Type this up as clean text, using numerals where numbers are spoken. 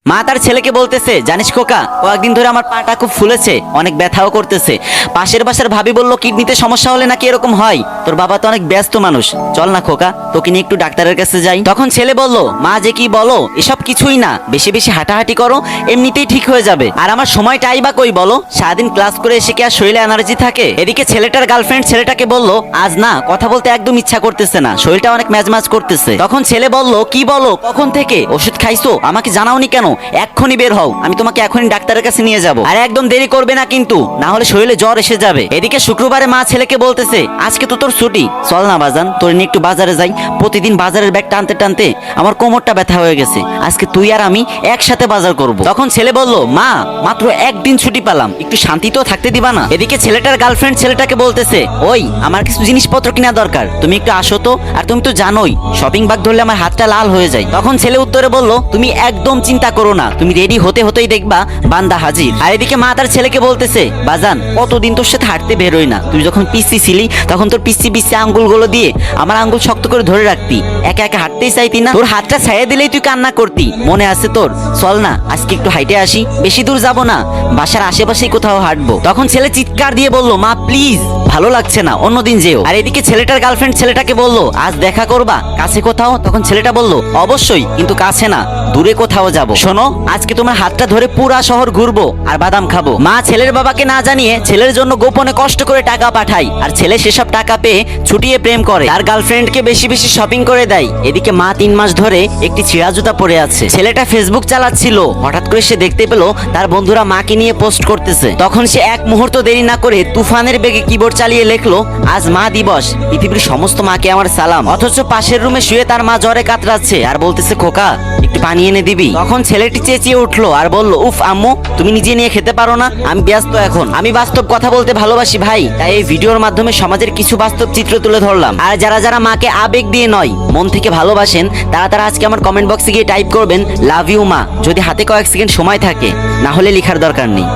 মা তার ছেলেকে বলতেছে, জানিস খোকা, কয়েকদিন ধরে আমার পাটা খুব ফুলেছে, অনেক ব্যথাও করতেছে। পাশের বাসার ভাবি বলল কিডনিতে সমস্যা হলে নাকি এরকম হয়। তোর বাবা তো অনেক ব্যস্ত মানুষ, চল না খোকা, তোকে নিয়ে একটু ডাক্তারের কাছে যাই। তখন ছেলে বলল, মা যে কি বলো, এসব কিছুই না, বেশি বেশি হাঁটাহাঁটি করো, এমনিতেই ঠিক হয়ে যাবে। আর আমার সময়টাই বা কই বলো, সারাদিন ক্লাস করে এসে কি আর শরীরে এনার্জি থাকে? এদিকে ছেলেটার গার্লফ্রেন্ড ছেলেটাকে বলল, আজ না কথা বলতে একদম ইচ্ছা করতেছে না, শরীরটা অনেক ম্যাজম্যাজ করতেছে। তখন ছেলে বলল, কি বলো, কখন থেকে ওষুধ খাইছো, আমাকে জানাওনি কেন? এক্ষুনি বের হও, আমি তোমাকে এখনই ডাক্তারের কাছে নিয়ে যাব। আর একদম দেরি করবে না কিন্তু, না হলে শরীরে জ্বর এসে যাবে। এদিকে শুক্রবারে মা ছেলেকে বলতেছে, আজকে তো তোর ছুটি, চল না বাজান, তোর নিয়ে একটু বাজারে যাই। প্রতিদিন বাজারের ব্যাগ টানতে টানতে আমার কোমরটা ব্যথা হয়ে গেছে, আজকে তুই আর আমি একসাথে বাজার করব। তখন ছেলে বলল, মা মাত্র একদিন ছুটি পেলাম, একটু শান্তিতেও থাকতে দিবা না? এদিকে ছেলেটার গার্লফ্রেন্ড ছেলেটাকে বলতেছে, ওই আমার কিছু জিনিসপত্র কিনা দরকার, তুমি একটু আসো তো। আর তুমি তো জানোই শপিং ব্যাগ ধরলে আমার হাতটা লাল হয়ে যায়। তখন ছেলে উত্তরে বলল, তুমি একদম চিন্তা করো না, তুমি রেডি হতে হতেই দেখবা বান্দা হাজির। আর এদিকে মা তার ছেলেকে বলতেছে, বাজান কতদিন তোর সাথে হাঁটতে বেরোই না, তুই যখন পিসি ছিলি তখন তোর পিসি পিসি আঙ্গুলগুলো দিয়ে আমার আঙ্গুল শক্ত করে ধরে রাখতি, একা একা হাঁটতেই চাইতি না, তোর হাতটা ছাইয়ে দিলেই তুই কান্না করতি, মনে আছে তোর? চল না আজকে একটু হাইটে আসি, বেশি দূর যাব না, বাসার আশেপাশেই কোথাও হাঁটবো। তখন ছেলে চিৎকার দিয়ে বলল, মা প্লিজ, ভালো লাগছে না, অন্যদিন যেও। আর এদিকে ছেলেটার গার্লফ্রেন্ড ছেলেটাকে বলল, আজ দেখা করবা কাছে কোথাও? তখন ছেলেটা বলল, অবশ্যই, কিন্তু কাছে না, দূরে কোথাও যাব। শোনো, আজকে তোমার হাতটা ধরে পুরা শহর ঘুরবো আর বাদাম খাবো। মা ছেলের বাবাকে না জানিয়ে ছেলের জন্য গোপনে কষ্ট করে টাকা পাঠায়, আর ছেলে সেসব টাকা পেয়ে ছুটিয়ে প্রেম করে, তার গার্লফ্রেন্ডকে বেশি বেশি শপিং করে দেয়। এদিকে মা 3 মাস ধরে একটি ছিঁড়া জুতা পরে আছে। ছেলেটা ফেসবুক চালাচ্ছিল, হঠাৎ করে সে দেখতে পেল তার বন্ধুরা মাকে নিয়ে পোস্ট করতেছে। তখন সে এক মুহূর্ত দেরি না করে তুফানের বেগে কিবোর্ড চালিয়ে লেখলো, আজ মা দিবস, পৃথিবীর সমস্ত মাকে আমার সালাম। অথচ পাশের রুমে শুয়ে তার মা জ্বরে কাতরাচ্ছে আর বলতেছে, খোকা একটু পানি এনে দিবি? তখন ছেলেটি চেঁচিয়ে উঠলো আর বলল, উফ আম্মু, তুমি নিজে নিয়ে খেতে পারো না? আমি ব্যস্ত এখন, আমি বাস্তব কথা বলতে ভালোবাসি ভাই, তাই এই ভিডিওর মাধ্যমে সমাজের কিছু বাস্তব চিত্র তুলে ধরলাম। আর যারা যারা মাকে আবেগ দিয়ে নয় মন থেকে ভালোবাসেন, তারা তারা আজকে আমার কমেন্ট বক্সে গিয়ে টাইপ করবেন, লাভ ইউ মা, যদি হাতে কয়েক সেকেন্ড সময় থাকে, না হলে লেখার দরকার নেই।